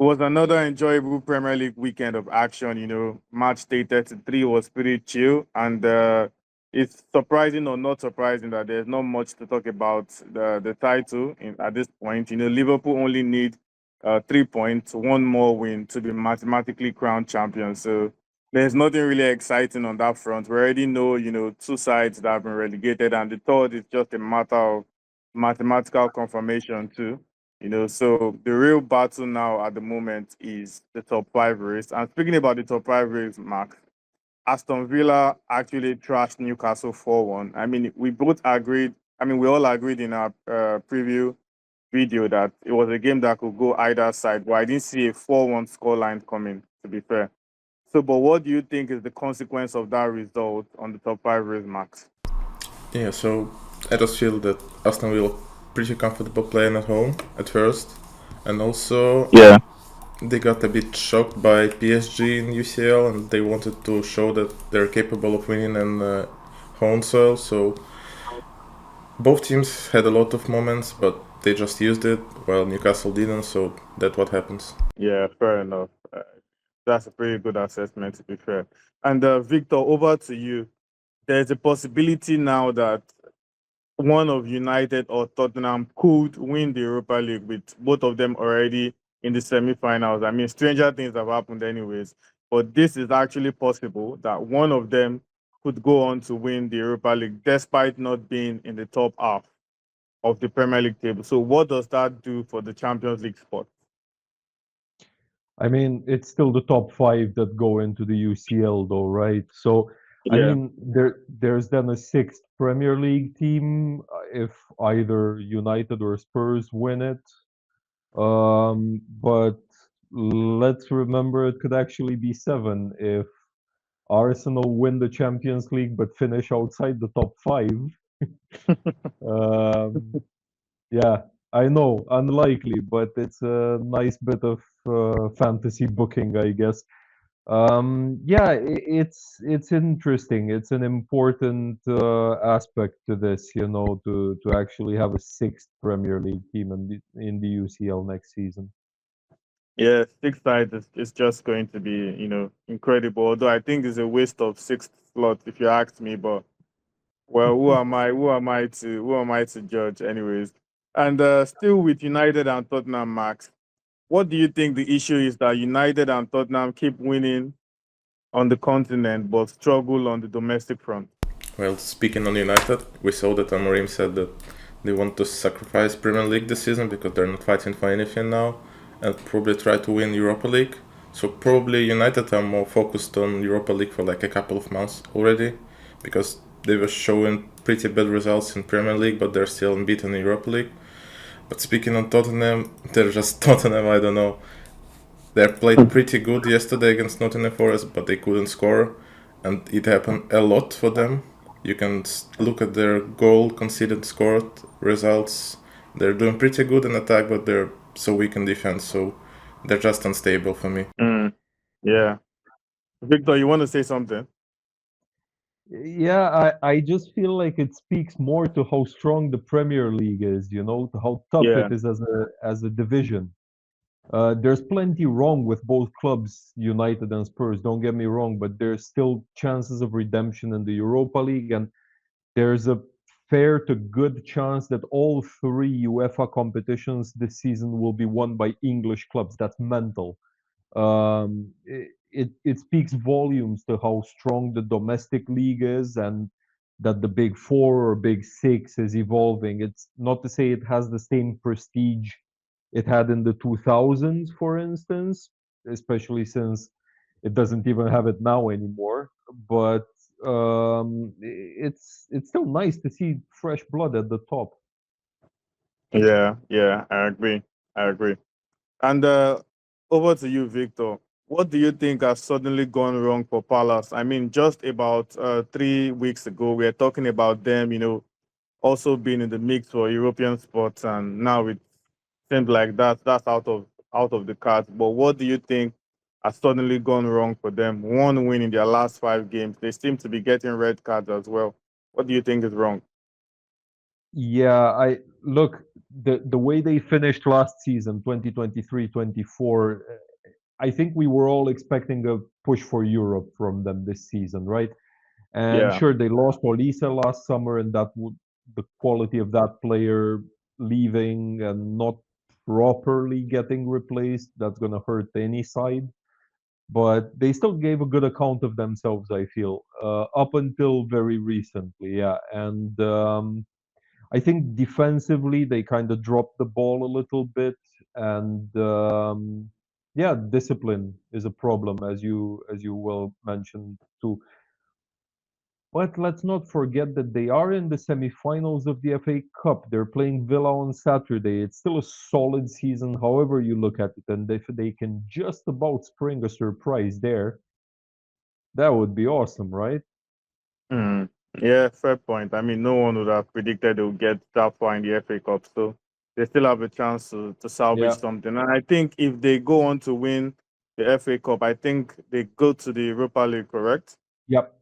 was another enjoyable Premier League weekend of action. Match day 33 was pretty chill, and it's surprising or not surprising that there's not much to talk about the title at this point. Liverpool only need 3 points, one more win to be mathematically crowned champions. So there's nothing really exciting on that front. We already know, two sides that have been relegated, and the third is just a matter of mathematical confirmation too. So the real battle now at the moment is the top five race. And speaking about the top five race, Mark, Aston Villa actually trashed Newcastle 4-1. I mean, we both agreed. I mean, we all agreed in our preview video that it was a game that could go either side, but I didn't see a 4-1 scoreline coming, to be fair. So, but what do you think is the consequence of that result on the top five race, Max? Yeah, so I just feel that Aston Villa pretty comfortable playing at home at first, and also Yeah. they got a bit shocked by PSG in UCL, and they wanted to show that they're capable of winning on home soil. So both teams had a lot of moments, but they just used it, while Newcastle didn't. So that's what happens. Yeah, fair enough. That's a pretty good assessment, to be fair. And Victor, over to you. There's a possibility now that one of United or Tottenham could win the Europa League with both of them already in the semi-finals. I mean, stranger things have happened anyways, but this is actually possible that one of them could go on to win the Europa League despite not being in the top half of the Premier League table. So what does that do for the Champions League spot? I mean, it's still the top five that go into the UCL, though, right? So, I Yeah. mean, there's then a sixth Premier League team if either United or Spurs win it. But let's remember it could actually be seven if Arsenal win the Champions League but finish outside the top five. Um, yeah, I know, unlikely, but it's a nice bit of fantasy booking, I guess. Yeah, it's interesting. It's an important aspect to this, to actually have a sixth Premier League team in the UCL next season. Yeah, six sides is just going to be, incredible. Although I think it's a waste of sixth slot if you ask me, but well, who am I? Who am I to judge, anyways? And still with United and Tottenham, Max. What do you think the issue is that United and Tottenham keep winning on the continent but struggle on the domestic front? Well, speaking on United, we saw that Amorim said that they want to sacrifice Premier League this season because they're not fighting for anything now, and probably try to win Europa League. So probably United are more focused on Europa League for like a couple of months already, because they were showing pretty bad results in Premier League, but they're still unbeaten in Europa League. But speaking on Tottenham, they're just Tottenham, I don't know. They played pretty good yesterday against Nottingham Forest, but they couldn't score, and it happened a lot for them. You can look at their goal conceded scored results. They're doing pretty good in attack, but they're so weak in defense, so they're just unstable for me. Yeah. Victor, you want to say something? Yeah, I just feel like it speaks more to how strong the Premier League is, to how tough Yeah. it is as a division. There's plenty wrong with both clubs, United and Spurs, don't get me wrong, but there's still chances of redemption in the Europa League, and there's a fair to good chance that all three UEFA competitions this season will be won by English clubs. That's mental. It speaks volumes to how strong the domestic league is, and that the big four or big six is evolving. It's not to say it has the same prestige it had in the 2000s, for instance, especially since it doesn't even have it now anymore. But it's still nice to see fresh blood at the top. Yeah, I agree. I agree. And over to you, Victor. What do you think has suddenly gone wrong for Palace? I mean, just about 3 weeks ago, we were talking about them, also being in the mix for European spots, and now it seems like that's out of the cards. But what do you think has suddenly gone wrong for them? One win in their last 5 games. They seem to be getting red cards as well. What do you think is wrong? Yeah, I look, the way they finished last season, 2023-24, I think we were all expecting a push for Europe from them this season, right? And Yeah. sure, they lost Olise last summer, and that would the quality of that player leaving and not properly getting replaced, that's going to hurt any side. But they still gave a good account of themselves, I feel, up until very recently, yeah. And I think defensively they kind of dropped the ball a little bit, and yeah, discipline is a problem, as you well mentioned too. But let's not forget that they are in the semi-finals of the FA Cup. They're playing Villa on Saturday. It's still a solid season, however you look at it. And if they can just about spring a surprise there, that would be awesome, right? Mm. Yeah, fair point. I mean, no one would have predicted they'll get that far in the FA Cup, so they still have a chance to salvage Yeah. something. And I think if they go on to win the FA Cup, I think they go to the Europa League, correct? Yep.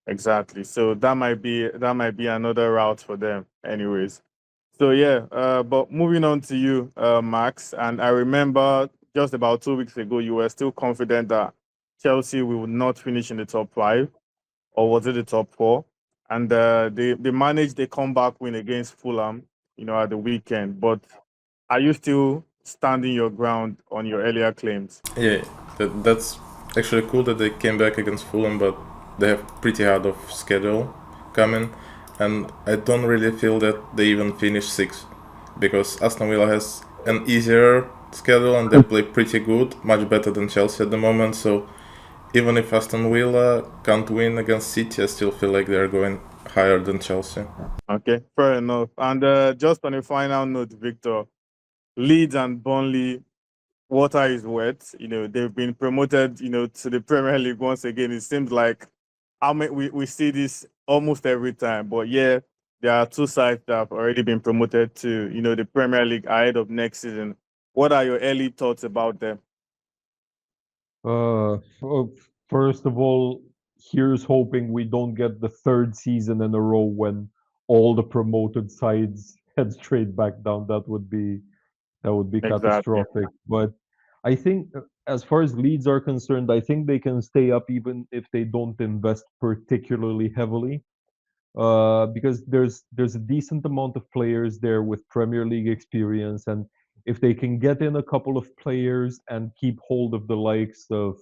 Exactly. So that might be another route for them, anyways. So yeah, but moving on to you, Max, and I remember just about 2 weeks ago you were still confident that Chelsea will not finish in the top five, or was it the top four? And they managed a comeback win against Fulham, at the weekend. But are you still standing your ground on your earlier claims? Yeah, that's actually cool that they came back against Fulham, but they have pretty hard of schedule coming, and I don't really feel that they even finish sixth because Aston Villa has an easier schedule and they play pretty good, much better than Chelsea at the moment. So even if Aston Villa can't win against City, I still feel like they're going higher than Chelsea. Okay, fair enough. And just on a final note, Victor, Leeds and Burnley, water is wet. They've been promoted, to the Premier League once again. It seems like we see this almost every time. But yeah, there are two sides that have already been promoted to, the Premier League ahead of next season. What are your early thoughts about them? First of all, here's hoping we don't get the third season in a row when all the promoted sides head straight back down. That would be Exactly. catastrophic. But I think, as far as Leeds are concerned, I think they can stay up even if they don't invest particularly heavily. Because there's a decent amount of players there with Premier League experience, and if they can get in a couple of players and keep hold of the likes of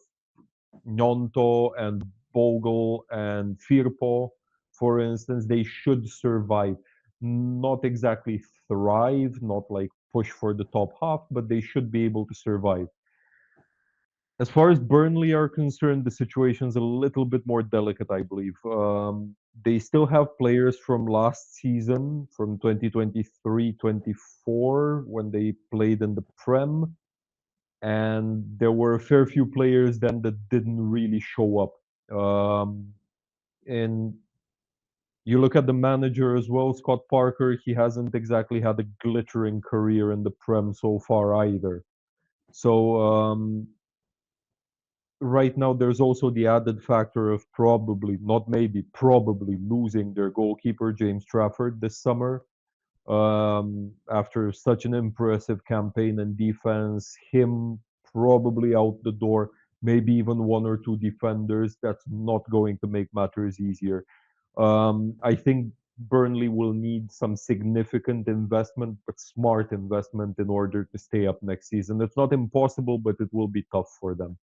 Gnonto and Bogle and Firpo, for instance, they should survive. Not exactly thrive, not like push for the top half, but they should be able to survive. As far as Burnley are concerned, the situation's a little bit more delicate, I believe. They still have players from last season, from 2023-24, when they played in the Prem, and there were a fair few players then that didn't really show up. And you look at the manager as well, Scott Parker, he hasn't exactly had a glittering career in the Prem so far either. So right now there's also the added factor of probably, not maybe, probably losing their goalkeeper, James Trafford, this summer. After such an impressive campaign in defense, him probably out the door, maybe even one or two defenders. That's not going to make matters easier. I think Burnley will need some significant investment, but smart investment in order to stay up next season. It's not impossible, but it will be tough for them.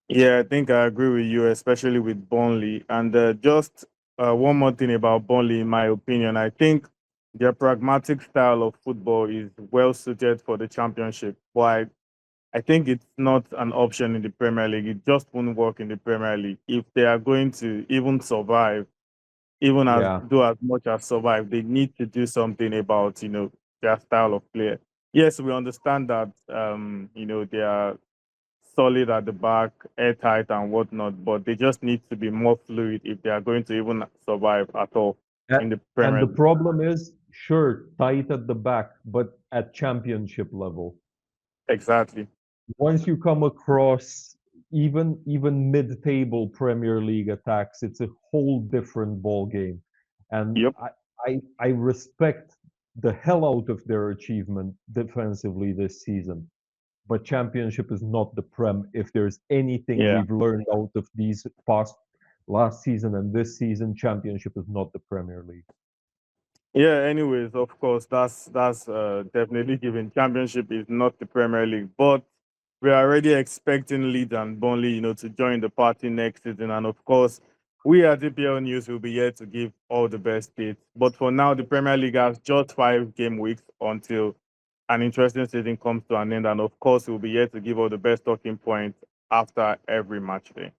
Yeah, I think I agree with you, especially with Burnley. And just one more thing about Burnley, in my opinion, I think their pragmatic style of football is well suited for the Championship. But I think it's not an option in the Premier League. It just won't work in the Premier League. If they are going to even survive, even as Yeah. do as much as survive, they need to do something about their style of play. Yes, we understand that they are solid at the back, airtight and whatnot, but they just need to be more fluid if they are going to even survive at all in the And Premier the League. problem is, sure, tight at the back, but at championship level. Exactly. Once you come across even mid-table Premier League attacks, it's a whole different ball game. And Yep. I respect the hell out of their achievement defensively this season. But Championship is not the Prem. If there's anything Yeah. we've learned out of these last season and this season, Championship is not the Premier League. Yeah, anyways, of course, that's definitely given. Championship is not the Premier League, but we're already expecting Leeds and Burnley, to join the party next season. And of course, we at EPL News will be here to give all the best tips. But for now, the Premier League has just 5 game weeks until an interesting season comes to an end. And of course, we'll be here to give all the best talking points after every match day.